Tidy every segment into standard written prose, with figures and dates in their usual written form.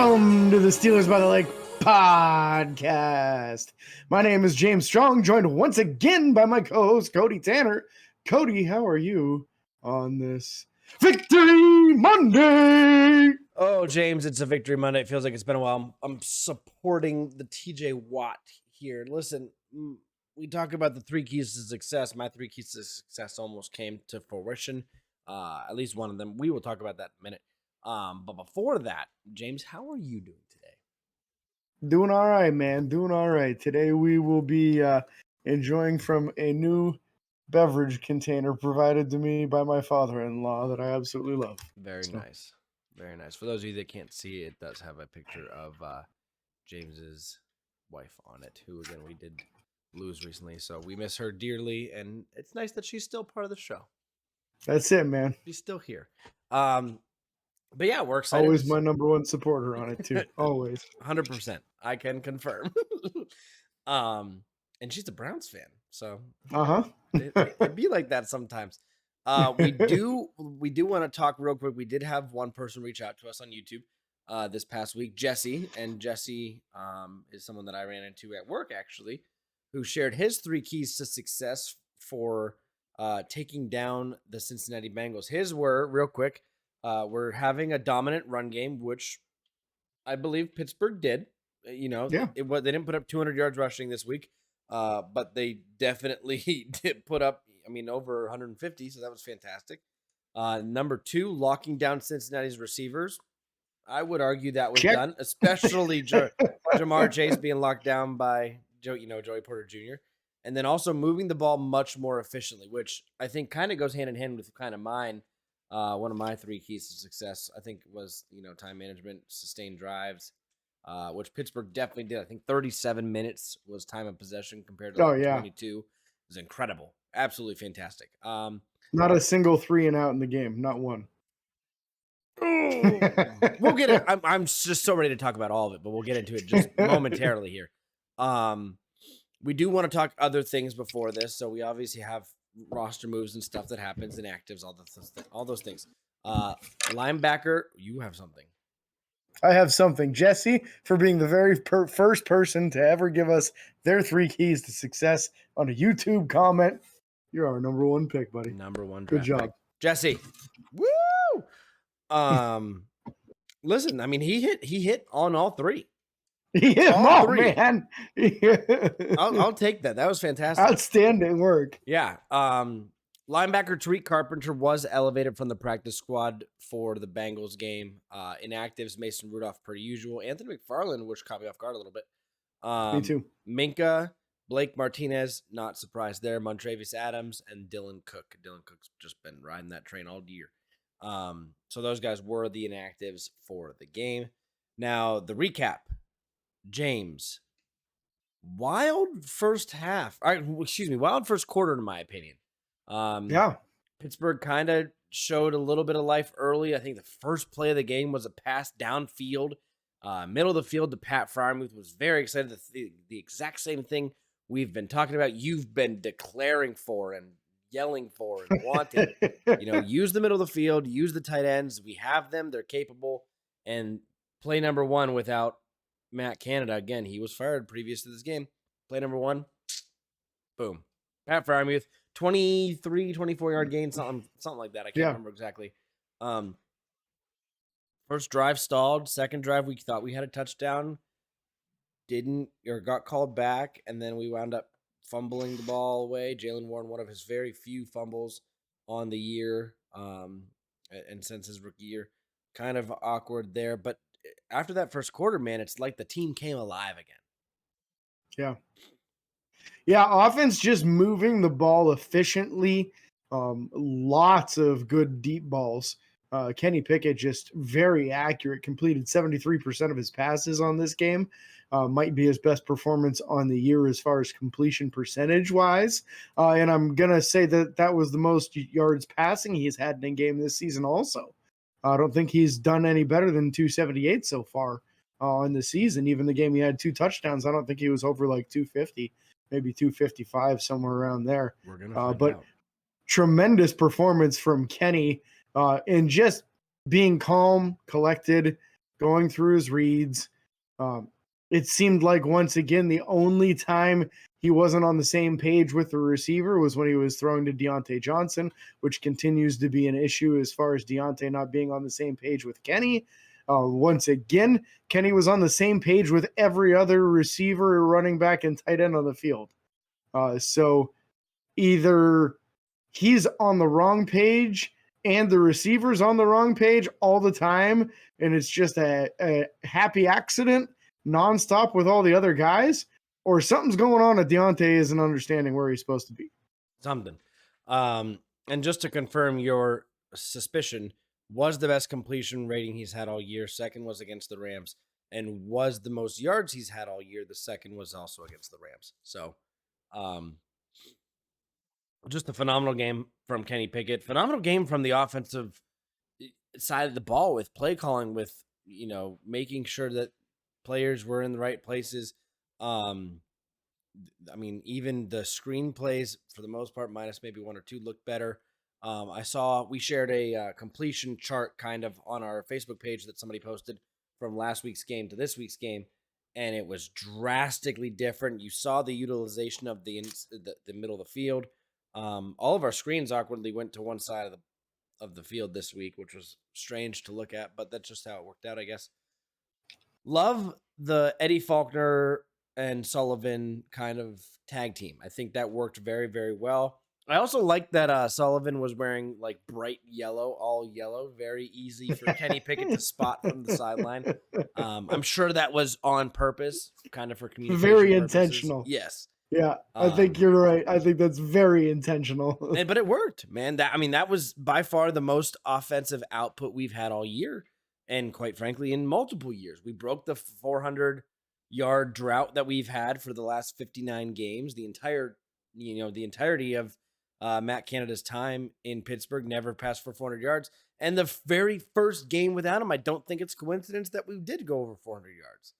Welcome to the Steelers by the Lake podcast. My name is James Strong, joined once again by my co-host Cody Tanner. Cody, how are you on this Victory Monday? Oh, James, it's a Victory Monday. It feels like it's been a while. I'm supporting the TJ Watt here. Listen, we talk about the three keys to success. My three keys to success almost came to fruition. At least one of them. We will talk about that in a minute. But before that, James, how are you doing today? Doing all right, man. Doing all right. Today we will be enjoying from a new beverage container provided to me by my father-in-law that I absolutely love. Very nice. Very nice. For those of you that can't see, it does have a picture of James's wife on it, who, again, we did lose recently. So we miss her dearly, and it's nice that she's still part of the show. That's it, man. She's still here. But yeah, we're excited. Always my number one supporter on it, too. Always. 100%. I can confirm. And she's a Browns fan, so it'd be like that sometimes. We do want to talk real quick. We did have one person reach out to us on YouTube this past week, Jesse, and Jesse is someone that I ran into at work, actually, who shared his three keys to success for taking down the Cincinnati Bengals. His were, real quick, we're having a dominant run game, which I believe Pittsburgh did. They didn't put up 200 yards rushing this week, but they definitely did put up, over 150, so that was fantastic. Number two, locking down Cincinnati's receivers. I would argue that was done, especially Jamar Chase being locked down by Joey Porter Jr., and then also moving the ball much more efficiently, which I think kind of goes hand in hand with kind of mine. One of my three keys to success, I think, was time management, sustained drives, which Pittsburgh definitely did. I think 37 minutes was time of possession compared to 22. It was incredible, absolutely fantastic. Not a single 3 and out in the game, not one. We'll get it. I'm just so ready to talk about all of it, but we'll get into it just momentarily here. We do want to talk other things before this, so we obviously have roster moves and stuff that happens, inactives, all those things. Linebacker, you have something. I have something. Jesse, for being the very first person to ever give us their three keys to success on a YouTube comment, you're our number one pick, buddy. Number one. Good job, pick. Jesse. Woo! Listen, he hit on all three. He hit all three, man. I'll take that. That was fantastic. Outstanding work. Yeah. Linebacker Tariq Carpenter was elevated from the practice squad for the Bengals game. Inactives, Mason Rudolph per usual. Anthony McFarland, which caught me off guard a little bit. Me too. Minka, Blake Martinez, not surprised there. Montravius Adams, and Dylan Cook. Dylan Cook's just been riding that train all year. So those guys were the inactives for the game. Now, the recap. James, wild first quarter, in my opinion. Pittsburgh kind of showed a little bit of life early. I think the first play of the game was a pass downfield, middle of the field to Pat Freiermuth. Was very excited. The exact same thing we've been talking about. You've been declaring for and yelling for and wanting. Use the middle of the field, use the tight ends. We have them. They're capable. And play number one without Matt Canada, again, he was fired previous to this game. Play number one, boom. Pat Freiermuth, 23, 24-yard gain, something like that. I can't remember exactly. First drive stalled. Second drive, we thought we had a touchdown. Got called back, and then we wound up fumbling the ball away. Jalen Warren, one of his very few fumbles on the year, and since his rookie year. Kind of awkward there, but after that first quarter, man, it's like the team came alive again. Yeah, offense just moving the ball efficiently. Lots of good deep balls. Kenny Pickett just very accurate, completed 73% of his passes on this game. Might be his best performance on the year as far as completion percentage-wise. And I'm going to say that was the most yards passing he's had in a game this season also. I don't think he's done any better than 278 so far in the season. Even the game he had 2 touchdowns, I don't think he was over like 250, maybe 255, somewhere around there. We're going to find out. Tremendous performance from Kenny and just being calm, collected, going through his reads. Um, it seemed like once again the only time he wasn't on the same page with the receiver was when he was throwing to Deontay Johnson, which continues to be an issue as far as Deontay not being on the same page with Kenny. Once again, Kenny was on the same page with every other receiver, running back, and tight end on the field. So either he's on the wrong page and the receiver's on the wrong page all the time, and it's just a happy accident nonstop with all the other guys, or something's going on at Deontay isn't understanding where he's supposed to be. Something. And just to confirm your suspicion, was the best completion rating he's had all year. Second was against the Rams, and was the most yards he's had all year. The second was also against the Rams. So, just a phenomenal game from Kenny Pickett. Phenomenal game from the offensive side of the ball with play calling, with, making sure that players were in the right places. I mean, even the screenplays for the most part, minus maybe one or two, looked better. We shared a completion chart kind of on our Facebook page that somebody posted from last week's game to this week's game, and it was drastically different. You saw the utilization of the middle of the field. All of our screens awkwardly went to one side of the field this week, which was strange to look at, but that's just how it worked out, I guess. Love the Eddie Faulkner and Sullivan kind of tag team. I think that worked very, very well. I also like that Sullivan was wearing like bright yellow, all yellow, very easy for Kenny Pickett to spot from the sideline. I'm sure that was on purpose, kind of for communication Very purposes. intentional. Yes. Yeah, I think you're right. I think that's very intentional. But it worked, man. That was by far the most offensive output we've had all year. And quite frankly, in multiple years. We broke the 400-yard drought that we've had for the last 59 games. The entirety of Matt Canada's time in Pittsburgh never passed for 400 yards. And the very first game without him, I don't think it's coincidence that we did go over 400 yards.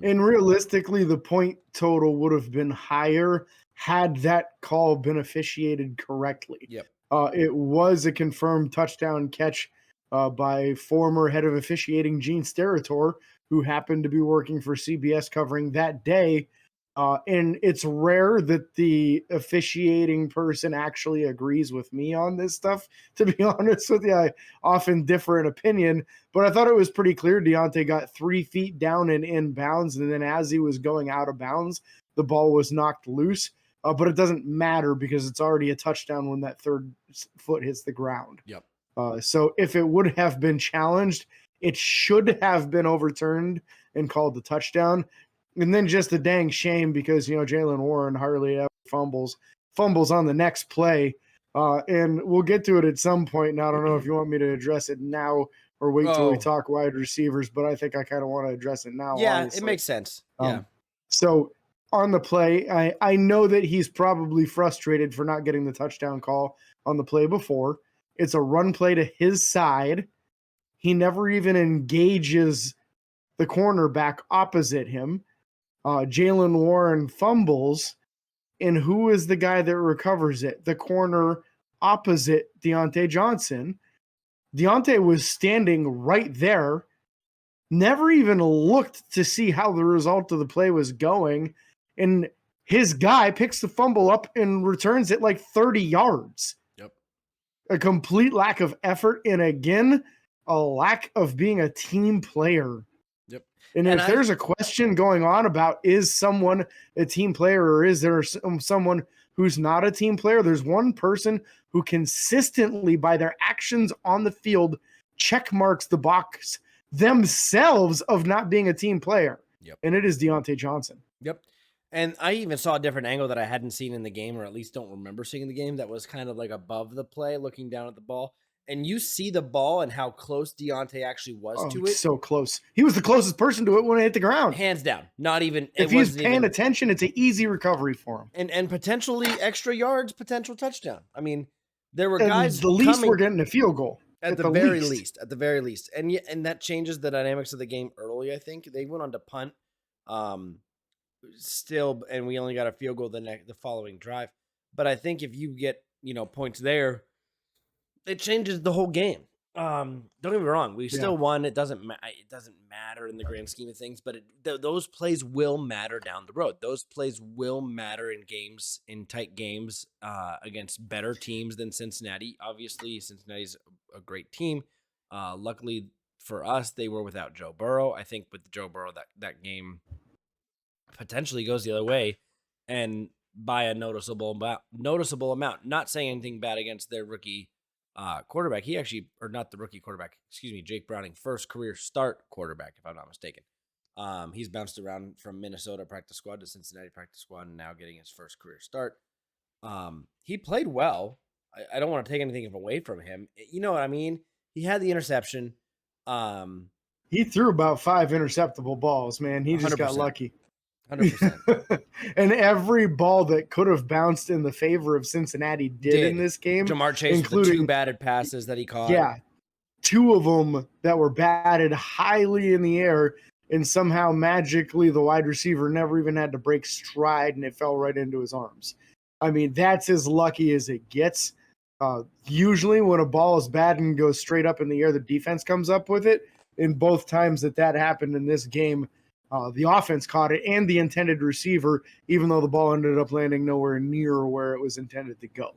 And realistically, the point total would have been higher had that call been officiated correctly. Yep. It was a confirmed touchdown catch by former head of officiating Gene Steratore, who happened to be working for CBS covering that day. And it's rare that the officiating person actually agrees with me on this stuff, to be honest with you. I often differ in opinion, but I thought it was pretty clear Deontay got 3 feet down and in bounds, and then as he was going out of bounds, the ball was knocked loose. But it doesn't matter because it's already a touchdown when that third foot hits the ground. Yep. So if it would have been challenged, it should have been overturned and called the touchdown. And then just a dang shame because, Jaylen Warren hardly ever fumbles on the next play. And we'll get to it at some point. And I don't know if you want me to address it now or wait till we talk wide receivers, but I think I kind of want to address it now. Yeah, honestly. It makes sense. Yeah. So on the play, I know that he's probably frustrated for not getting the touchdown call on the play before. It's a run play to his side. He never even engages the cornerback opposite him. Jaylen Warren fumbles, and who is the guy that recovers it? The corner opposite Deontay Johnson. Deontay was standing right there, never even looked to see how the result of the play was going, and his guy picks the fumble up and returns it like 30 yards. Yep. A complete lack of effort, and again, a lack of being a team player. Yep. And if there's a question going on about is someone a team player or is there someone who's not a team player, there's one person who consistently, by their actions on the field, check marks the box themselves of not being a team player. Yep. And it is Deontay Johnson. Yep. And I even saw a different angle that I hadn't seen in the game, or at least don't remember seeing in the game, that was kind of like above the play, looking down at the ball. And you see the ball and how close Deontay actually was to it. So close. He was the closest person to it when it hit the ground. Hands down. Not even. If he's paying attention, it's an easy recovery for him. And potentially extra yards, potential touchdown. I mean, there were guys. The least we're getting a field goal. At the very least. At the very least. And that changes the dynamics of the game early, I think. They went on to punt still, and we only got a field goal the following drive. But I think if you get, points there, it changes the whole game. Don't get me wrong, we Yeah. still won. It doesn't matter in the grand scheme of things, but those plays will matter down the road. Those plays will matter in games, in tight games, against better teams than Cincinnati. Obviously, Cincinnati's a great team. Luckily for us, they were without Joe Burrow. I think with Joe Burrow, that game potentially goes the other way, and by a noticeable amount. Not saying anything bad against their rookie quarterback. He actually, or not the rookie quarterback, excuse me, Jake Browning, first career start quarterback, if I'm not mistaken. He's bounced around from Minnesota practice squad to Cincinnati practice squad, and now getting his first career start. He played well. I don't want to take anything away from him. You know what I mean? He had the interception. He threw about 5 interceptable balls, man. He just got 100%. lucky. 100%. And every ball that could have bounced in the favor of Cincinnati did in this game. Jamar Chase, including the 2 batted passes that he caught. Yeah, 2 of them that were batted highly in the air, and somehow magically the wide receiver never even had to break stride, and it fell right into his arms. I mean, that's as lucky as it gets. Usually when a ball is bad and goes straight up in the air, the defense comes up with it. In both times that happened in this game, the offense caught it and the intended receiver, even though the ball ended up landing nowhere near where it was intended to go.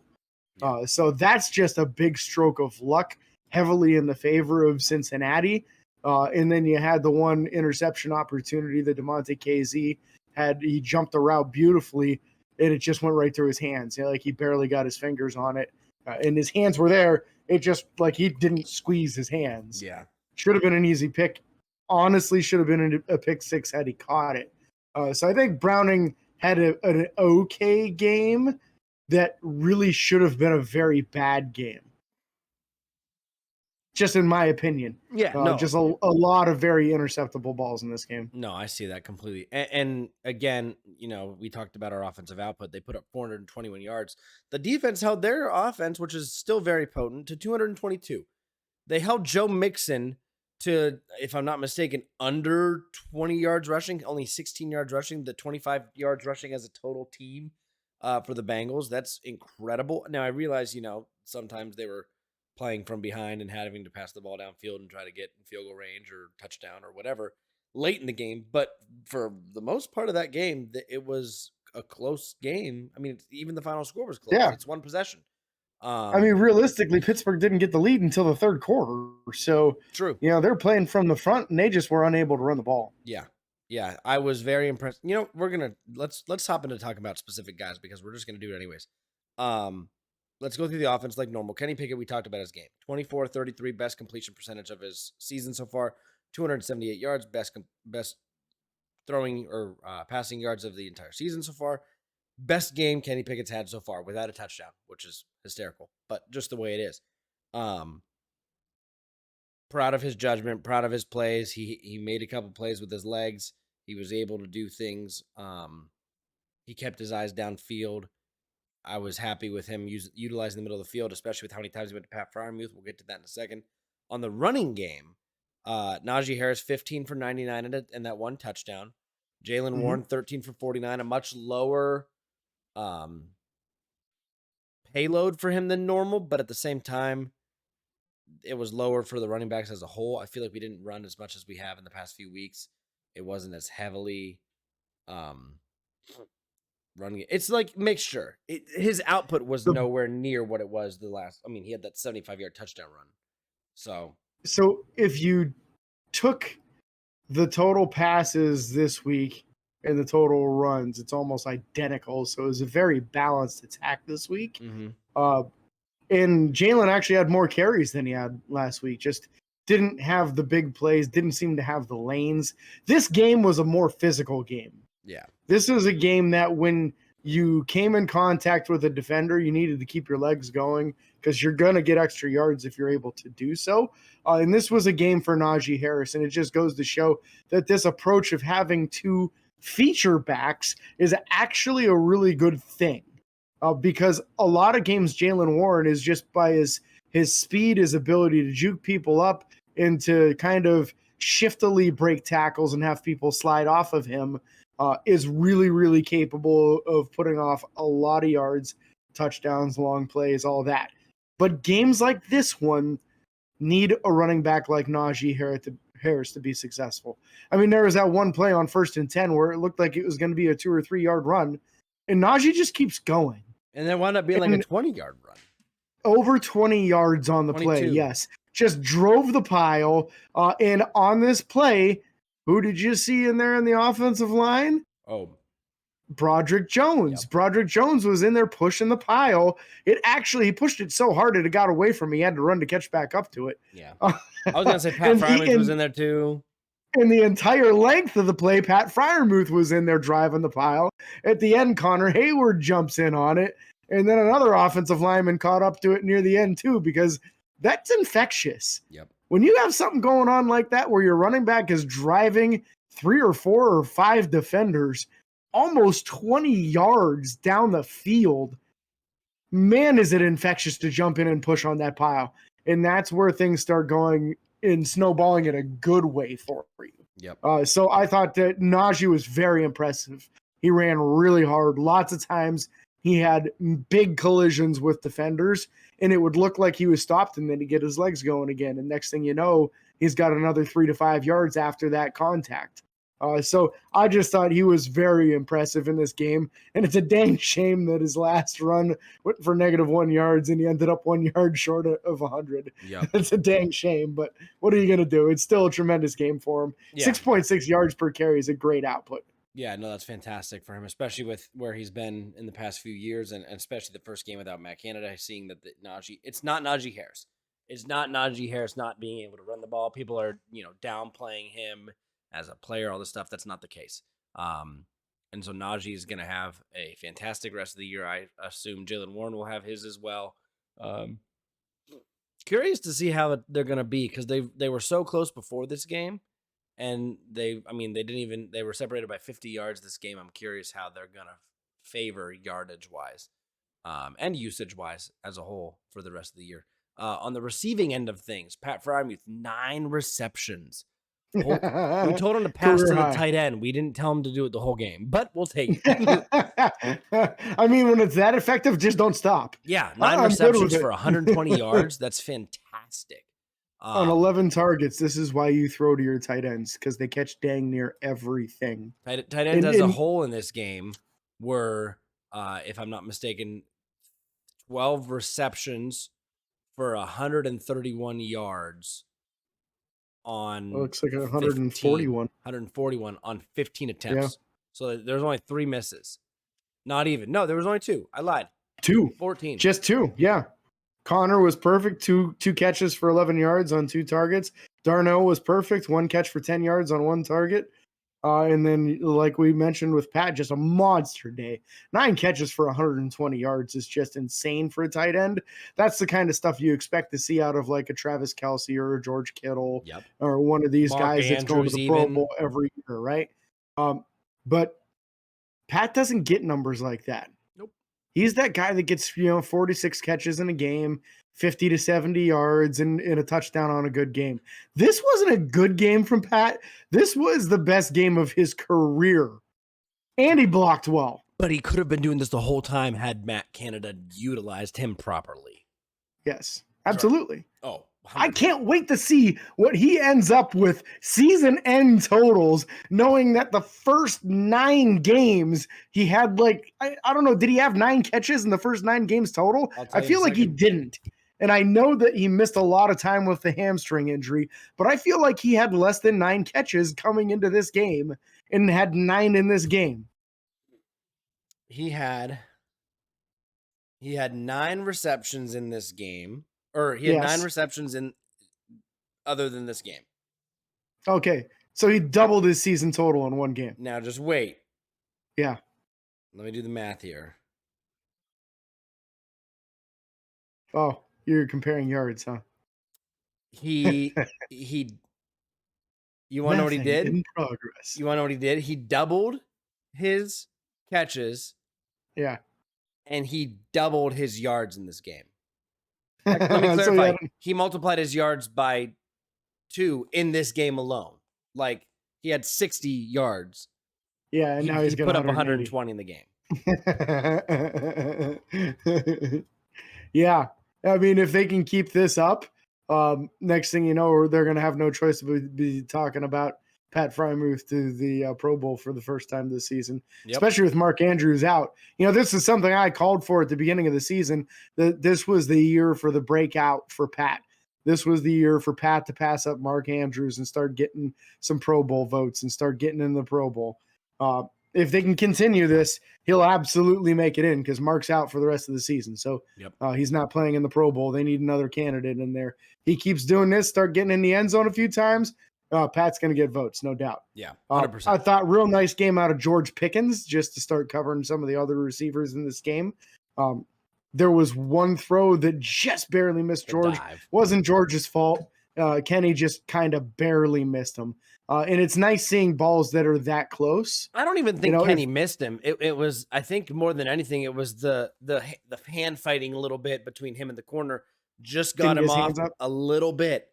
So that's just a big stroke of luck, heavily in the favor of Cincinnati. And then you had the one interception opportunity that DeMonte KZ had. He jumped the route beautifully, and it just went right through his hands. You know, like he barely got his fingers on it, and his hands were there. It just like he didn't squeeze his hands. Yeah. Should have been an easy pick. Honestly, should have been a pick six had he caught it. So I think Browning had an okay game that really should have been a very bad game. Just in my opinion. Yeah, no. Just a lot of very interceptable balls in this game. No, I see that completely. And again, you know, we talked about our offensive output. They put up 421 yards. The defense held their offense, which is still very potent, to 222. They held Joe Mixon to, if I'm not mistaken, under 20 yards rushing, only 16 yards rushing, the 25 yards rushing as a total team for the Bengals. That's incredible. Now, I realize, you know, sometimes they were playing from behind and having to pass the ball downfield and try to get in field goal range or touchdown or whatever late in the game. But for the most part of that game, it was a close game. I mean, even the final score was close. Yeah. It's one possession. I mean, realistically, Pittsburgh didn't get the lead until the third quarter. So, true. You know, they're playing from the front, and they just were unable to run the ball. Yeah. Yeah, I was very impressed. You know, we're going to let's hop into talking about specific guys because we're just going to do it anyways. Let's go through the offense like normal. Kenny Pickett, we talked about his game. 24-33, best completion percentage of his season so far. 278 yards, best throwing or passing yards of the entire season so far. Best game Kenny Pickett's had so far without a touchdown, which is hysterical, but just the way it is. Proud of his judgment, proud of his plays. He made a couple plays with his legs. He was able to do things. He kept his eyes downfield. I was happy with him utilizing the middle of the field, especially with how many times he went to Pat Fryermuth. We'll get to that in a second. On the running game, Najee Harris, 15 for 99 and that one touchdown. Jaylen Warren, 13 for 49, a much lower payload for him than normal, but at the same time, it was lower for the running backs as a whole. I feel like we didn't run as much as we have in the past few weeks. It wasn't as heavily running it. It's like mixture. His output was nowhere near what it was the last. I mean, he had that 75-yard touchdown run. So if you took the total passes this week and the total runs, it's almost identical. So it was a very balanced attack this week. And Jaylen actually had more carries than he had last week. Just didn't have the big plays, didn't seem to have the lanes. This game was a more physical game. Yeah. This is a game that when you came in contact with a defender, you needed to keep your legs going because you're going to get extra yards if you're able to do so. And this was a game for Najee Harris, and it just goes to show that this approach of having 2 feature backs is actually a really good thing. Because a lot of games, Jaylen Warren is just by his speed, his ability to juke people up and to kind of shiftily break tackles and have people slide off of him, is really, really capable of putting off a lot of yards, touchdowns, long plays, all that. But games like this one, need a running back like Najee Harris to be successful. I mean, there was that one play on 1st and 10 where it looked like it was going to be a 2 or 3 yard run, and Najee just keeps going. And then wound up being like a 20-yard run. Over 20 yards on the 22. Play, yes. Just drove the pile. And on this play, who did you see in there in the offensive line? Oh, Broderick Jones. Yep. Broderick Jones was in there pushing the pile. He pushed it so hard it got away from him. He had to run to catch back up to it. Yeah. I was going to say Pat Freiermuth was in there too. In the entire length of the play, Pat Freiermuth was in there driving the pile. At the end, Connor Hayward jumps in on it. And then another offensive lineman caught up to it near the end too, because that's infectious. Yep. When you have something going on like that where your running back is driving 3 or 4 or 5 defenders almost 20 yards down the field, man, is it infectious to jump in and push on that pile. And that's where things start going and snowballing in a good way for you. Yep. So I thought that Najee was very impressive. He ran really hard. Lots of times he had big collisions with defenders, and it would look like he was stopped, and then he'd get his legs going again. And next thing you know, he's got another 3 to 5 yards after that contact. So I just thought he was very impressive in this game. And it's a dang shame that his last run went for -1 yards and he ended up 1 yard short of 100. Yep. It's a dang shame, but what are you going to do? It's still a tremendous game for him. Yeah. 6.6 yards per carry is a great output. Yeah, no, that's fantastic for him, especially with where he's been in the past few years, and especially the first game without Matt Canada, seeing that it's not Najee Harris. It's not Najee Harris not being able to run the ball. People are, downplaying him as a player, all this stuff. That's not the case. And so Najee is going to have a fantastic rest of the year. I assume Jaylen Warren will have his as well. Curious to see how they're going to be, because they were so close before this game. And they were separated by 50 yards this game. I'm curious how they're going to favor yardage-wise and usage-wise as a whole for the rest of the year. On the receiving end of things, Pat Freiermuth, 9 receptions. We told him to pass to the tight end. We didn't tell him to do it the whole game, but we'll take it. I mean, when it's that effective, just don't stop. Yeah, 9 receptions for 120 yards. That's fantastic. On 11 targets, this is why you throw to your tight ends, because they catch dang near everything. Tight ends as a whole in this game were, if I'm not mistaken, 12 receptions for 131 yards on looks like 141. 141 on 15 attempts. Yeah. So there's only 3 misses. Not even. No, there was only 2. I lied. 2. 14. Just 2. Yeah. Connor was perfect. Two catches for 11 yards on 2 targets. Darnell was perfect. 1 catch for 10 yards on 1 target. And then, like we mentioned with Pat, just a monster day. 9 catches for 120 yards is just insane for a tight end. That's the kind of stuff you expect to see out of like a Travis Kelce or a George Kittle. Yep. Or one of these Mark guys that's going to the Pro Bowl every year, right? But Pat doesn't get numbers like that. He's that guy that gets, 46 catches in a game, 50 to 70 yards, and a touchdown on a good game. This wasn't a good game from Pat. This was the best game of his career. And he blocked well. But he could have been doing this the whole time had Matt Canada utilized him properly. Yes, absolutely. Sorry. Oh, 100%. I can't wait to see what he ends up with season end totals, knowing that the first 9 games he had I don't know, did he have 9 catches in the first 9 games total? I feel like he didn't. And I know that he missed a lot of time with the hamstring injury, but I feel like he had less than 9 catches coming into this game and had 9 in this game. He had 9 receptions in this game. Or he had 9 receptions in other than this game. Okay. So he doubled his season total in 1 game. Now just wait. Yeah. Let me do the math here. Oh, you're comparing yards, huh? You want to know what he did? In progress. You want to know what he did? He doubled his catches. Yeah. And he doubled his yards in this game. Let me clarify. He multiplied his yards by 2 in this game alone. Like, he had 60 yards. Yeah, and now he's put up 120 in the game. Yeah. I mean, if they can keep this up, Next thing you know, they're going to have no choice but be talking about Pat Frymouth to the Pro Bowl for the first time this season, especially with Mark Andrews out. This is something I called for at the beginning of the season, that this was the year for the breakout for Pat. This was the year for Pat to pass up Mark Andrews and start getting some Pro Bowl votes and start getting in the Pro Bowl. If they can continue this, he'll absolutely make it in because Mark's out for the rest of the season. So he's not playing in the Pro Bowl. They need another candidate in there. He keeps doing this, start getting in the end zone a few times. Pat's going to get votes, no doubt. Yeah, 100%. I thought real nice game out of George Pickens just to start covering some of the other receivers in this game. There was one throw that just barely missed George. Wasn't George's fault. Kenny just kind of barely missed him. And it's nice seeing balls that are that close. I don't even think Kenny missed him. It was, I think more than anything, it was the hand fighting a little bit between him and the corner. Just got him off a little bit.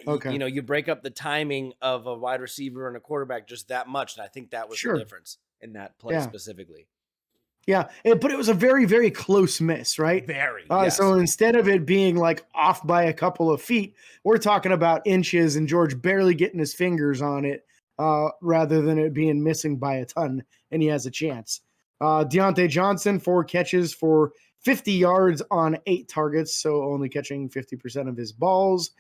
Okay. You break up the timing of a wide receiver and a quarterback just that much. And I think that was the difference in that play specifically. Yeah, but it was a very, very close miss, right? Very. So instead of it being like off by a couple of feet, we're talking about inches and George barely getting his fingers on it rather than it being missing by a ton, and he has a chance. Deontay Johnson, 4 catches for 50 yards on 8 targets, so only catching 50% of his balls.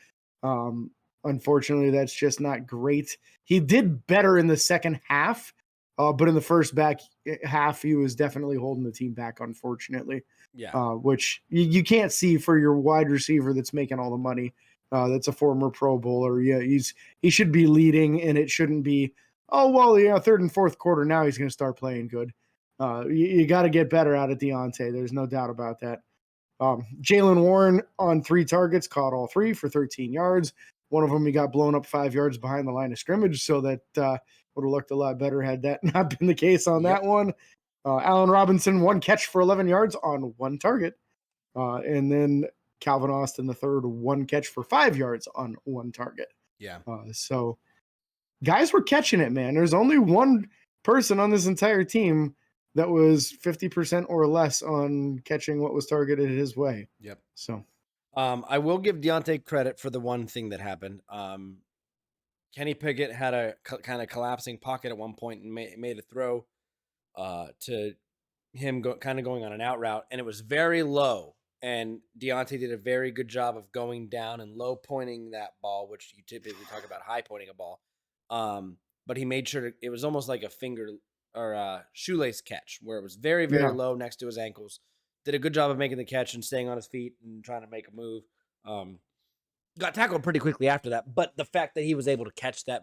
Unfortunately, that's just not great. He did better in the second half. But in the first half, he was definitely holding the team back, unfortunately. Yeah. Which you can't see for your wide receiver that's making all the money. That's a former Pro Bowler. Yeah, he should be leading, and it shouldn't be, third and fourth quarter, now he's going to start playing good. You got to get better out of Deontay. There's no doubt about that. Jaylen Warren on 3 targets, caught all 3 for 13 yards. One of them, he got blown up 5 yards behind the line of scrimmage, so that would have looked a lot better had that not been the case on that one. Allen Robinson, 1 catch for 11 yards on 1 target. And then Calvin Austin, the third, 1 catch for 5 yards on 1 target. Yeah. So guys were catching it, man. There's only one person on this entire team that was 50% or less on catching what was targeted his way. Yep. So I will give Deontay credit for the one thing that happened. Kenny Pickett had a kind of collapsing pocket at one point and made a throw to him kind of going on an out route, and it was very low. And Deontay did a very good job of going down and low pointing that ball, which you typically talk about high pointing a ball. But he made sure it was almost like a finger or a shoelace catch where it was very, very low next to his ankles. Did a good job of making the catch and staying on his feet and trying to make a move. Got tackled pretty quickly after that, but the fact that he was able to catch that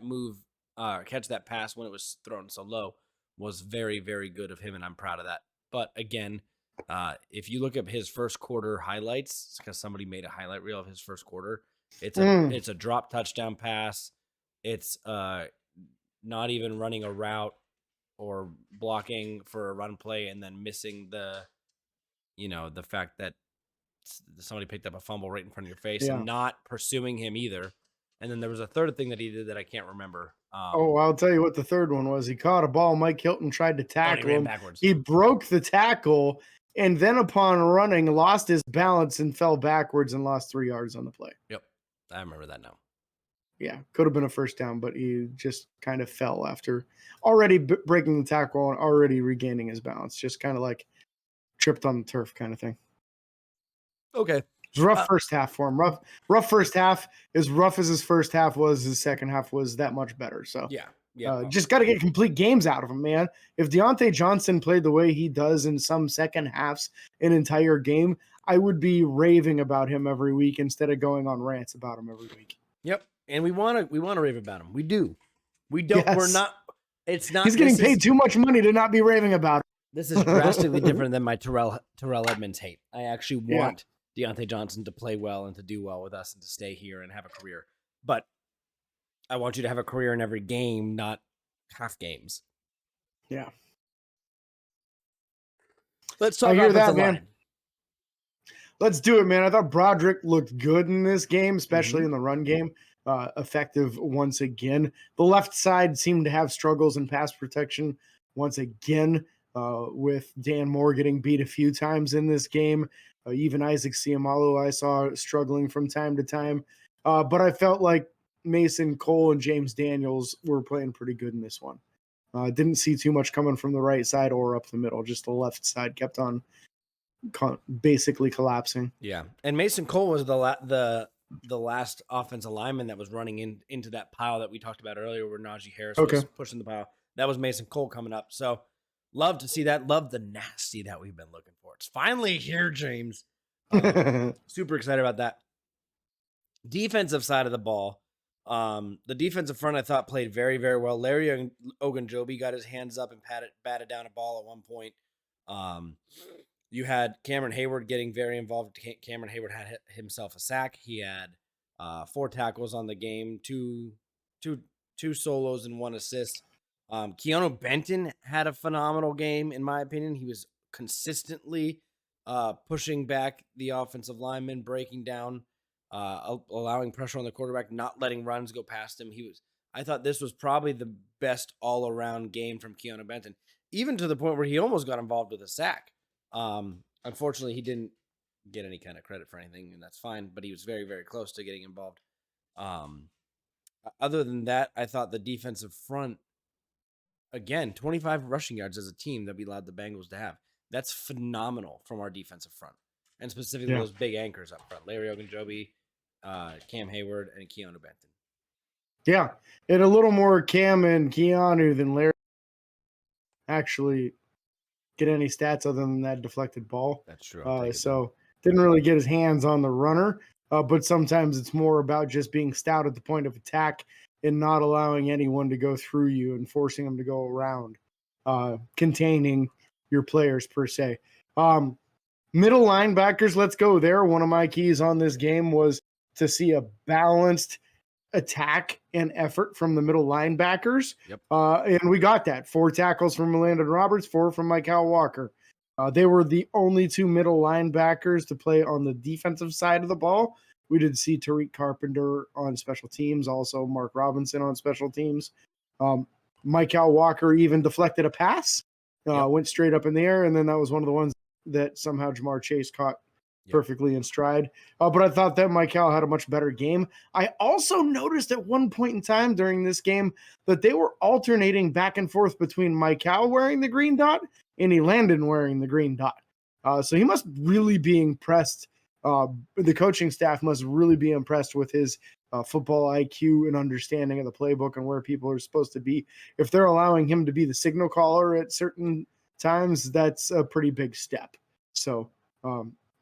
catch that pass when it was thrown so low was very, very good of him, and I'm proud of that. But again, if you look at his first quarter highlights, because somebody made a highlight reel of his first quarter, it's a drop touchdown pass. It's not even running a route or blocking for a run play and then missing the fact that somebody picked up a fumble right in front of your face and not pursuing him either. And then there was a third thing that he did that I can't remember. I'll tell you what the third one was. He caught a ball. Mike Hilton tried to tackle him. Backwards. He broke the tackle, and then upon running, lost his balance and fell backwards and lost 3 yards on the play. Yep. I remember that now. Yeah, could have been a first down, but he just kind of fell after already breaking the tackle and already regaining his balance. Just kind of like tripped on the turf kind of thing. Okay. It was rough first half for him. Rough first half. As rough as his first half was, his second half was that much better. So just got to get complete games out of him, man. If Deontay Johnson played the way he does in some second halves an entire game, I would be raving about him every week instead of going on rants about him every week. Yep. And we want to rave about him. We do. We don't. Yes. We're not. It's not. He's getting paid too much money to not be raving about him. This is drastically different than my Terrell Edmonds hate. I actually want Deontay Johnson to play well and to do well with us and to stay here and have a career. But I want you to have a career in every game, not half games. Yeah. Let's talk about that, man. Let's do it, man. I thought Broderick looked good in this game, especially in the run game. Effective once again. The left side seemed to have struggles in pass protection once again, with Dan Moore getting beat a few times in this game. Even Isaac Siamalu I saw struggling from time to time. But I felt like Mason Cole and James Daniels were playing pretty good in this one. Didn't see too much coming from the right side or up the middle. Just the left side kept on basically collapsing. Yeah, and Mason Cole was the last offensive lineman that was running into that pile that we talked about earlier, where Najee Harris was pushing the pile. That was Mason Cole coming up. So love to see that. Love the nasty that we've been looking for. It's finally here, James. Super excited about that. Defensive side of the ball. The defensive front I thought played very, very well. Larry Ogunjobi got his hands up and batted down a ball at one point. You had Cameron Hayward getting very involved. Cameron Hayward had himself a sack. He had 4 tackles on the game, two solos and 1 assist. Keanu Benton had a phenomenal game, in my opinion. He was consistently pushing back the offensive lineman, breaking down, allowing pressure on the quarterback, not letting runs go past him. I thought this was probably the best all-around game from Keanu Benton, even to the point where he almost got involved with a sack. Unfortunately, he didn't get any kind of credit for anything, and that's fine, but he was very, very close to getting involved. Other than that, I thought the defensive front, again, 25 rushing yards as a team that we allowed the Bengals to have. That's phenomenal from our defensive front, and specifically those big anchors up front, Larry Ogunjobi, Cam Hayward, and Keanu Benton. Yeah, and a little more Cam and Keanu than Larry actually get any stats other than that deflected ball. That's true. So didn't really get his hands on the runner, but sometimes it's more about just being stout at the point of attack and not allowing anyone to go through you and forcing them to go around, containing your players per se. Middle linebackers, let's go there. One of my keys on this game was to see a balanced attack and effort from the middle linebackers. Yep. And we got that. 4 tackles from Landon Roberts, 4 from Michael Walker. They were the only 2 middle linebackers to play on the defensive side of the ball. We did see Tariq Carpenter on special teams, also Mark Robinson on special teams. Michael Walker even deflected a pass, went straight up in the air, and then that was one of the ones that somehow Jamar Chase caught perfectly in stride. But I thought that Michael had a much better game. I also noticed at one point in time during this game that they were alternating back and forth between Michael wearing the green dot and Landon wearing the green dot. So he must really be impressed. The coaching staff must really be impressed with his football IQ and understanding of the playbook and where people are supposed to be. If they're allowing him to be the signal caller at certain times, that's a pretty big step. So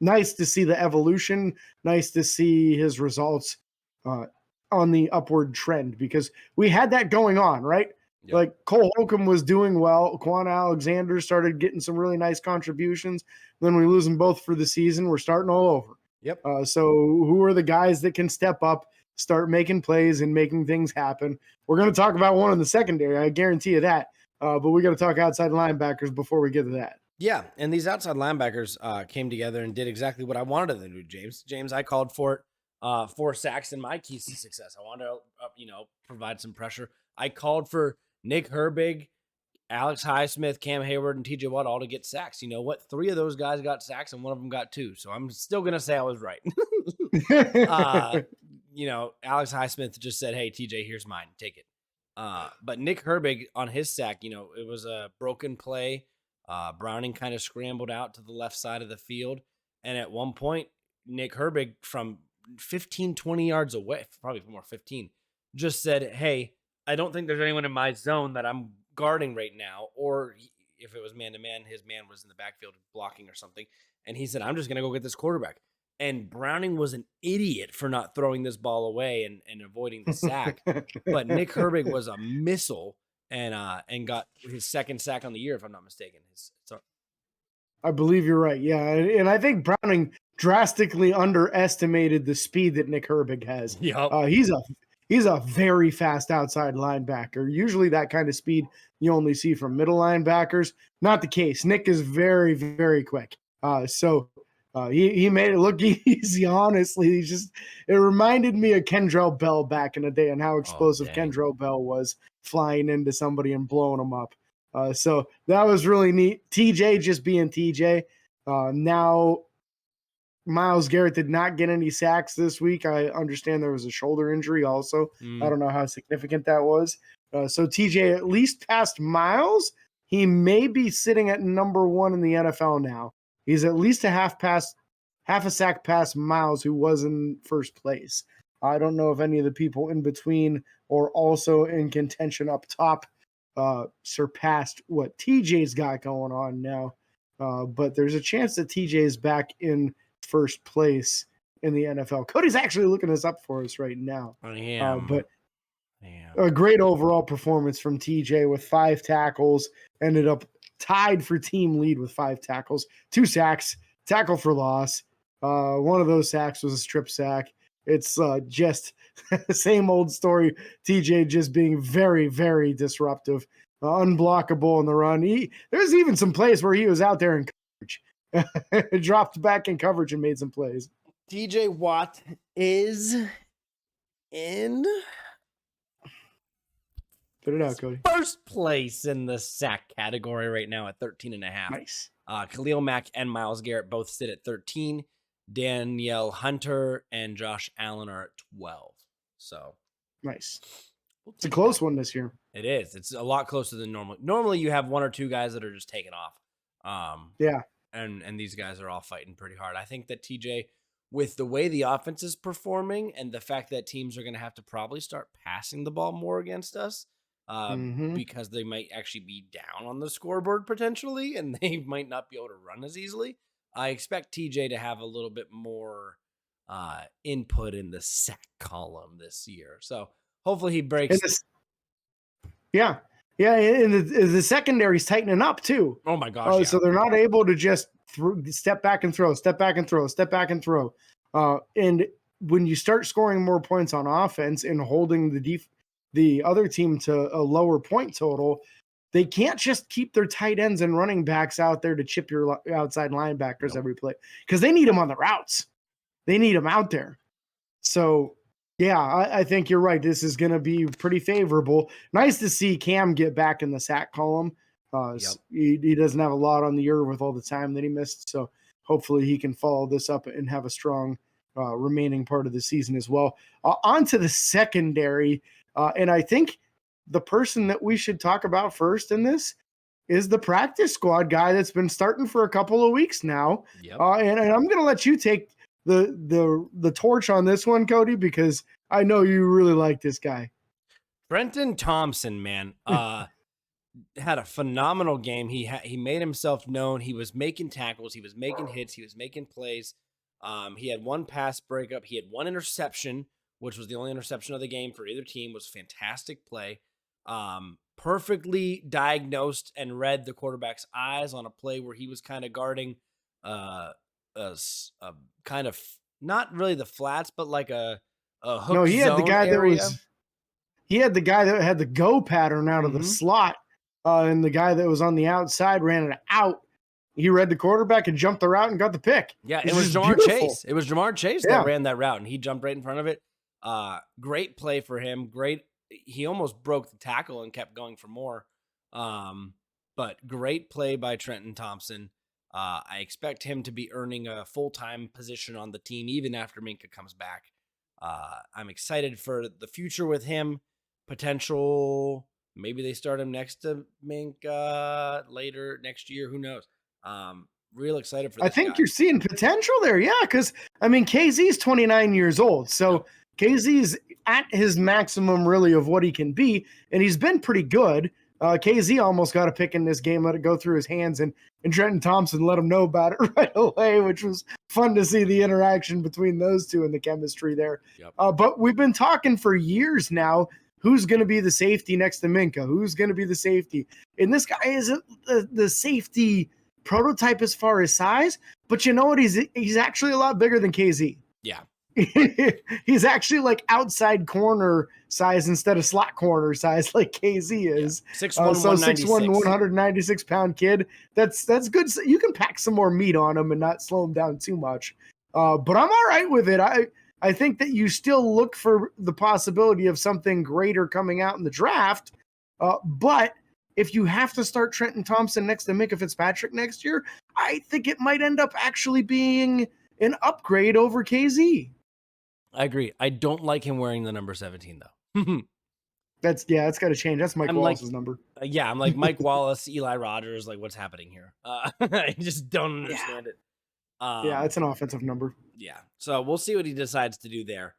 nice to see the evolution. Nice to see his results on the upward trend, because we had that going on, right? Yep. Like Cole Holcomb was doing well. Quan Alexander started getting some really nice contributions. Then we lose them both for the season. We're starting all over. Yep. So who are the guys that can step up, start making plays and making things happen? We're going to talk about one in the secondary. I guarantee you that. But we got to talk outside linebackers before we get to that. Yeah, and these outside linebackers came together and did exactly what I wanted them to do, James. James, I called for 4 sacks in my keys to success. I wanted to, provide some pressure. I called for Nick Herbig, Alex Highsmith, Cam Hayward, and TJ Watt all to get sacks. You know what? 3 of those guys got sacks, and one of them got 2. So I'm still going to say I was right. Alex Highsmith just said, hey, TJ, here's mine. Take it. But Nick Herbig on his sack, it was a broken play. Browning kind of scrambled out to the left side of the field. And at one point, Nick Herbig from 15, 20 yards away, probably more 15, just said, hey, I don't think there's anyone in my zone that I'm guarding right now. Or if it was man-to-man, his man was in the backfield blocking or something. And he said, I'm just going to go get this quarterback. And Browning was an idiot for not throwing this ball away and avoiding the sack. But Nick Herbig was a missile and got his 2nd sack on the year, if I'm not mistaken. I believe you're right. Yeah, and I think Browning drastically underestimated the speed that Nick Herbig has. Yep. He's a very fast outside linebacker. Usually that kind of speed you only see from middle linebackers. Not the case. Nick is very, very quick. He made it look easy, honestly. It reminded me of Kendrell Bell back in the day and how explosive Kendrell Bell was flying into somebody and blowing them up. So that was really neat. TJ just being TJ. Now Myles Garrett did not get any sacks this week. I understand there was a shoulder injury also. I don't know how significant that was. So TJ at least passed Myles. He may be sitting at number 1 in the NFL now. He's at least a half a sack past Myles, who was in first place. I don't know if any of the people in between or also in contention up top surpassed what TJ's got going on now. But there's a chance that TJ is back in first place in the NFL. Cody's actually looking this up for us right now. But a great overall performance from TJ with 5 tackles, ended up tied for team lead with 5 tackles, 2 sacks, tackle for loss. One of those sacks was a strip sack. It's just the same old story. TJ just being very, very disruptive, unblockable in the run. There's even some plays where he was out there in coverage, dropped back in coverage and made some plays. TJ Watt is in Put it out, Cody. first place in the sack category right now at 13.5. Nice. Khalil Mack and Myles Garrett both sit at 13. Danielle Hunter and Josh Allen are at 12. So nice. It's a close one this year. It is. It's a lot closer than normal. Normally you have 1 or 2 guys that are just taking off. Yeah. And these guys are all fighting pretty hard. I think that TJ, with the way the offense is performing and the fact that teams are going to have to probably start passing the ball more against us, because they might actually be down on the scoreboard potentially, and they might not be able to run as easily. I expect TJ to have a little bit more input in the sack column this year. So hopefully he breaks. Yeah. And the secondary's tightening up too. Oh my gosh. Yeah. So they're not able to just step back and throw. And when you start scoring more points on offense and holding the other team to a lower point total, they can't just keep their tight ends and running backs out there to chip your outside linebackers every play, because they need them on the routes. They need them out there. So, yeah, I think you're right. This is going to be pretty favorable. Nice to see Cam get back in the sack column. He doesn't have a lot on the year with all the time that he missed. So hopefully he can follow this up and have a strong remaining part of the season as well. On to the secondary. And I think the person that we should talk about first in this is the practice squad guy that's been starting for a couple of weeks now. And I'm going to let you take the torch on this one, Cody, because I know you really like this guy. Brenton Thompson, man, had a phenomenal game. He made himself known. He was making tackles. He was making hits. He was making plays. He had 1 pass breakup. He had 1 interception, which was the only interception of the game for either team. Was fantastic play. Perfectly diagnosed and read the quarterback's eyes on a play where he was kind of guarding a kind of not really the flats, but like a hook. No, he had the guy area. He had the guy that had the go pattern out of the slot, and the guy that was on the outside ran it out. He read the quarterback and jumped the route and got the pick. Yeah, it was Jamar Chase. It was Jamar Chase that ran that route, and he jumped right in front of it. Great play for him. Great. He almost broke the tackle and kept going for more. But great play by Trenton Thompson. I expect him to be earning a full-time position on the team even after Minkah comes back. I'm excited for the future with him. Potential, maybe they start him next to Minkah later next year. Who knows? Real excited for this I think guy. You're seeing potential there. Yeah, because, I mean, KZ's 29 years old. So KZ's at his maximum, really, of what he can be, and he's been pretty good. KZ almost got a pick in this game, let it go through his hands, and Trenton Thompson let him know about it right away, which was fun to see the interaction between those two and the chemistry there. But we've been talking for years now, who's going to be the safety next to Minkah? Who's going to be the safety? And this guy isn't the safety prototype as far as size, but you know what? He's actually a lot bigger than KZ. Yeah. He's actually like outside corner size instead of slot corner size like KZ is. 6'1", so 6'1", 196-pound kid. That's good. You can pack some more meat on him and not slow him down too much. But I'm all right with it. I think that you still look for the possibility of something greater coming out in the draft. But if you have to start Trenton Thompson next to Minkah Fitzpatrick next year, I think it might end up actually being an upgrade over KZ. I agree. I don't like him wearing the number 17 though. That's got to change. That's Mike Wallace's number. Yeah, I'm like Mike Wallace, Eli Rogers. Like, what's happening here? I just don't understand it. Yeah, it's an offensive number. Yeah, so we'll see what he decides to do there.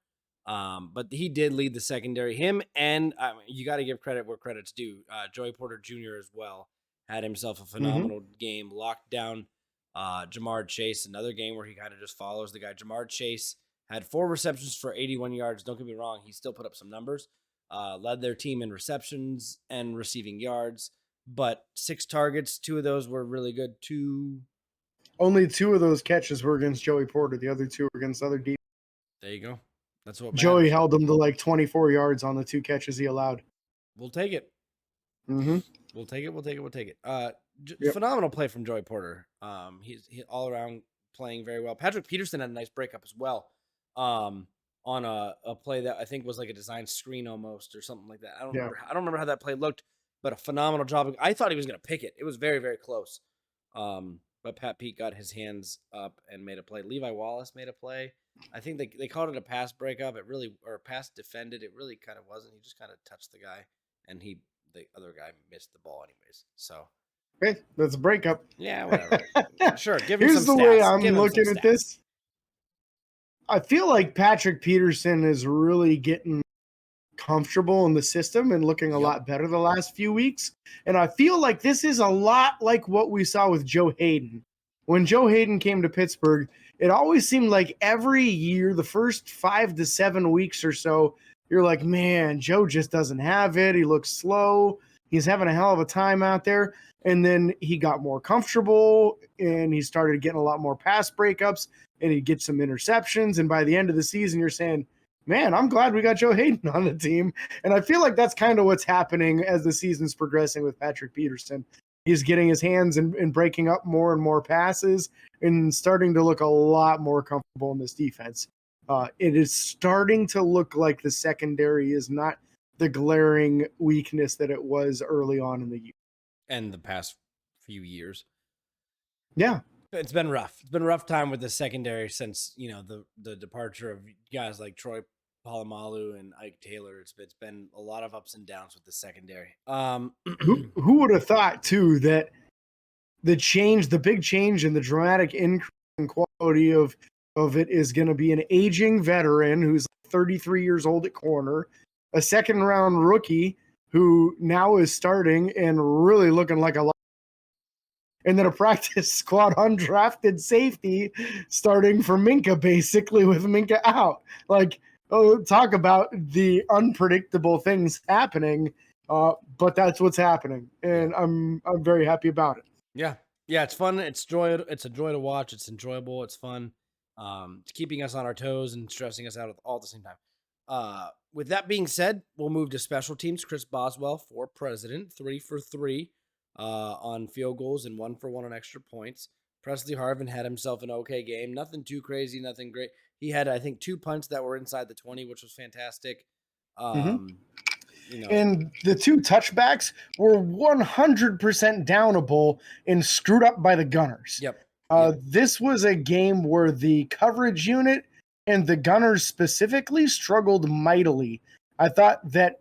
But he did lead the secondary. Him and you got to give credit where credit's due. Joey Porter Jr. as well had himself a phenomenal game. Locked down Jamar Chase, another game where he kind of just follows the guy. Jamar Chase had 4 receptions for 81 yards. Don't get me wrong, he still put up some numbers. Led their team in receptions and receiving yards, but 6 targets. 2 of those were really good. Only 2 of those catches were against Joey Porter. The other 2 were against other deep. There you go. That's what matters. Joey held him to like 24 yards on the 2 catches he allowed. We'll take it. We'll take it. Phenomenal play from Joey Porter. He's all around playing very well. Patrick Peterson had a nice breakup as well. On a play that I think was like a design screen almost or something like that. I don't remember how that play looked, but a phenomenal job. I thought he was going to pick it. It was very, very close. But Pat Pete got his hands up and made a play. Levi Wallace made a play. I think they called it a pass breakup. Or pass defended. It really kind of wasn't. He just kind of touched the guy, and the other guy missed the ball anyways. So, okay, that's a breakup. Yeah, whatever. Sure. Here's the way I'm looking at this. I feel like Patrick Peterson is really getting comfortable in the system and looking a lot better the last few weeks. And I feel like this is a lot like what we saw with Joe Hayden. When Joe Hayden came to Pittsburgh, it always seemed like every year, the first 5 to 7 weeks or so, you're like, man, Joe just doesn't have it. He looks slow. He's having a hell of a time out there. And then he got more comfortable and he started getting a lot more pass breakups and he'd get some interceptions. And by the end of the season, you're saying, man, I'm glad we got Joe Hayden on the team. And I feel like that's kind of what's happening as the season's progressing with Patrick Peterson. He's getting his hands and breaking up more and more passes and starting to look a lot more comfortable in this defense. It is starting to look like the secondary is not the glaring weakness that it was early on in the year. And the past few years. Yeah. It's been rough. It's been a rough time with the secondary since, the departure of guys like Troy Polamalu and Ike Taylor. It's been a lot of ups and downs with the secondary. Who would have thought too that the big change and the dramatic increase in quality of it is going to be an aging veteran who's 33 years old at corner, a second round rookie who now is starting and really looking like a lot. And then a practice squad undrafted safety starting for Minka, basically with Minka out. Like, talk about the unpredictable things happening, but that's what's happening, and I'm very happy about it. Yeah, it's fun. It's a joy to watch. It's enjoyable. It's fun. It's keeping us on our toes and stressing us out all at the same time. With that being said, we'll move to special teams. Chris Boswell for president, 3 for 3 on field goals and 1 for 1 on extra points. Presley Harvin had himself an okay game. Nothing too crazy, nothing great. He had, I think, 2 punts that were inside the 20, which was fantastic. And the 2 touchbacks were 100% downable and screwed up by the Gunners. Yep. This was a game where the coverage unit and the Gunners specifically struggled mightily. I thought that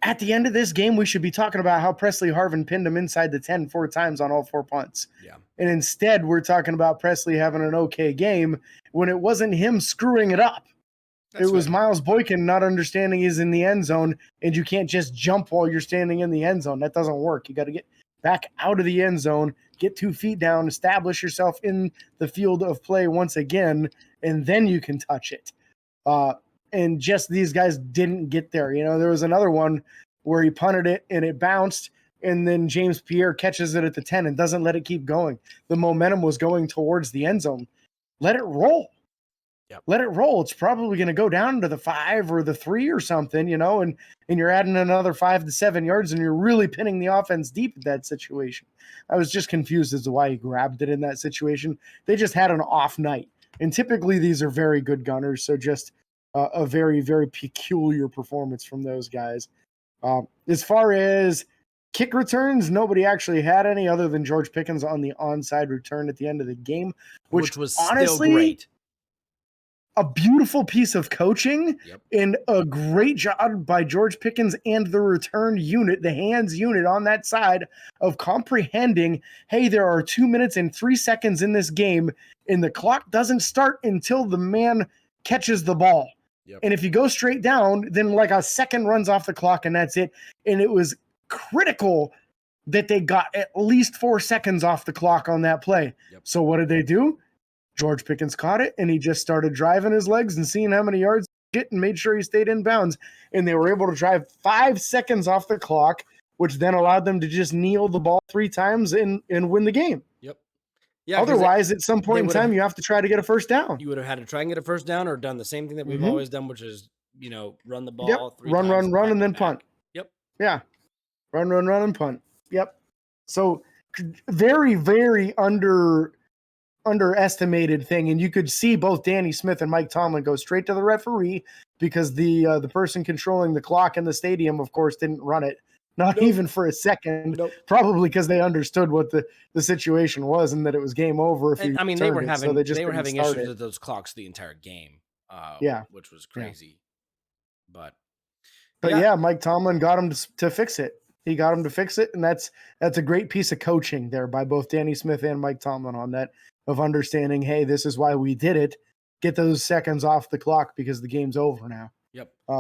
at the end of this game, we should be talking about how Presley Harvin pinned him inside the 10 4 times on all 4 punts. Yeah. And instead, we're talking about Presley having an okay game when it wasn't him screwing it up. It was Miles Boykin not understanding he's in the end zone, and you can't just jump while you're standing in the end zone. That doesn't work. You got to get back out of the end zone, get 2 feet down, establish yourself in the field of play once again, and then you can touch it. And just these guys didn't get there. There was another one where he punted it and it bounced, and then James Pierre catches it at the 10 and doesn't let it keep going. The momentum was going towards the end zone. Let it roll. Yep. Let it roll. It's probably going to go down to the 5 or the 3 or something, and you're adding another 5 to 7 yards, and you're really pinning the offense deep in that situation. I was just confused as to why he grabbed it in that situation. They just had an off night. And typically these are very good Gunners, so just a very, very peculiar performance from those guys. As far as kick returns, nobody actually had any other than George Pickens on the onside return at the end of the game, which was honestly, still great. A beautiful piece of coaching and a great job by George Pickens and the return unit, the hands unit on that side of comprehending, hey, there are 2 minutes and 3 seconds in this game, and the clock doesn't start until the man catches the ball. And if you go straight down, then like a second runs off the clock and that's it. And it was critical that they got at least 4 seconds off the clock on that play. So what did they do? George Pickens caught it, and he just started driving his legs and seeing how many yards he hit and made sure he stayed in bounds. And they were able to drive 5 seconds off the clock, which then allowed them to just kneel the ball 3 times and win the game. Yeah. Otherwise, at some point in time, you have to try to get a first down. You would have had to try and get a first down or done the same thing that we've always done, which is, run the ball 3 times. Run, and then back. punt. Yeah. Run, and punt. So very, very underestimated thing, and you could see both Danny Smith and Mike Tomlin go straight to the referee because the person controlling the clock in the stadium, of course, didn't run it, not even for a second. Probably because they understood what the situation was and that it was game over. If and, they were having issues with those clocks the entire game, which was crazy. But Mike Tomlin got him to fix it. He got him to fix it, and that's a great piece of coaching there by both Danny Smith and Mike Tomlin on that, of understanding, hey, this is why we did it. Get those seconds off the clock because the game's over now.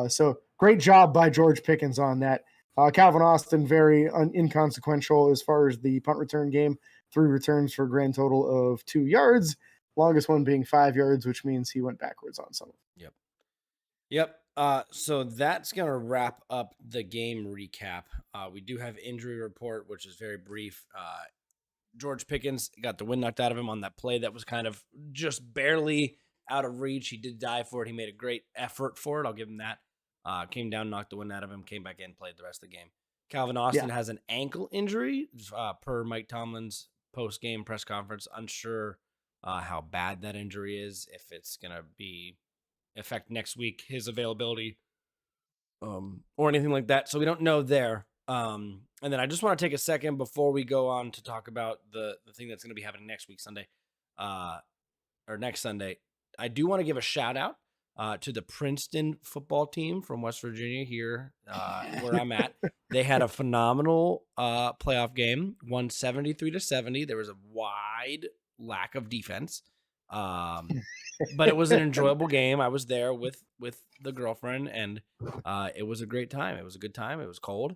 So great job by George Pickens on that. Calvin Austin, very inconsequential as far as the punt return game. 3 returns for a grand total of 2 yards. Longest one being 5 yards, which means he went backwards on some of them. So that's going to wrap up the game recap. We do have injury report, which is very brief. George Pickens got the wind knocked out of him on that play that was kind of just barely out of reach. He did dive for it. He made a great effort for it. I'll give him that. Came down, knocked the wind out of him, came back in, played the rest of the game. Calvin Austin has an ankle injury, per Mike Tomlin's post-game press conference. Unsure how bad that injury is, if it's going to affect next week, his availability, or anything like that. So we don't know there. And then I just want to take a second before we go on to talk about the thing that's going to be happening next week, Sunday, or next Sunday. I do want to give a shout out to the Princeton football team from West Virginia here, where I'm at. They had a phenomenal playoff game, won 73-70. There was a wide lack of defense, but it was an enjoyable game. I was there with the girlfriend, and it was a great time. It was a good time. It was cold.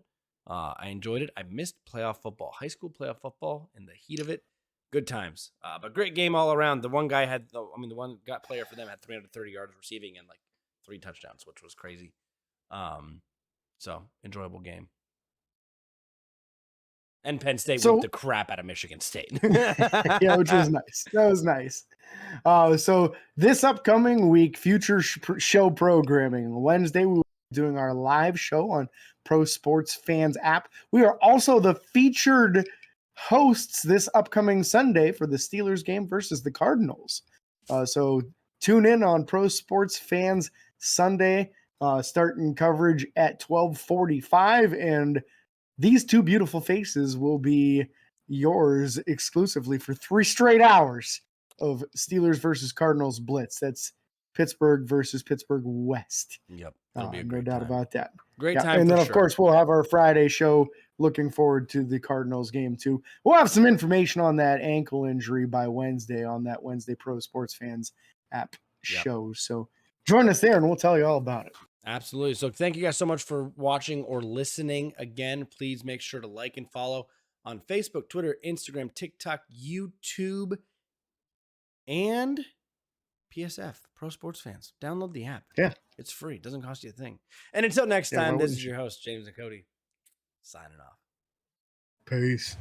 I enjoyed it. I missed playoff football, high school playoff football, in the heat of it. Good times, but great game all around. The one guy player for them had 330 yards receiving and like 3 touchdowns, which was crazy. So enjoyable game. And Penn State whipped the crap out of Michigan State. Yeah, which was nice. That was nice. So this upcoming week, future show programming. Wednesday, we will be doing our live show on Pro Sports Fans app. We are also the featured hosts this upcoming Sunday for the Steelers game versus the Cardinals. So tune in on Pro Sports Fans Sunday, starting coverage at 12:45, and these 2 beautiful faces will be yours exclusively for 3 straight hours of Steelers versus Cardinals blitz. That's Pittsburgh versus Pittsburgh West. It'll be a no doubt time. about that. Great time. And then, of course, we'll have our Friday show. Looking forward to the Cardinals game, too. We'll have some information on that ankle injury by Wednesday on that Wednesday Pro Sports Fans app show. So join us there, and we'll tell you all about it. Absolutely. So thank you guys so much for watching or listening. Again, please make sure to like and follow on Facebook, Twitter, Instagram, TikTok, YouTube, and PSF, Pro Sports Fans. Download the app. Yeah. It's free. It doesn't cost you a thing. And until next time, this is your host, James and Cody, signing off. Peace.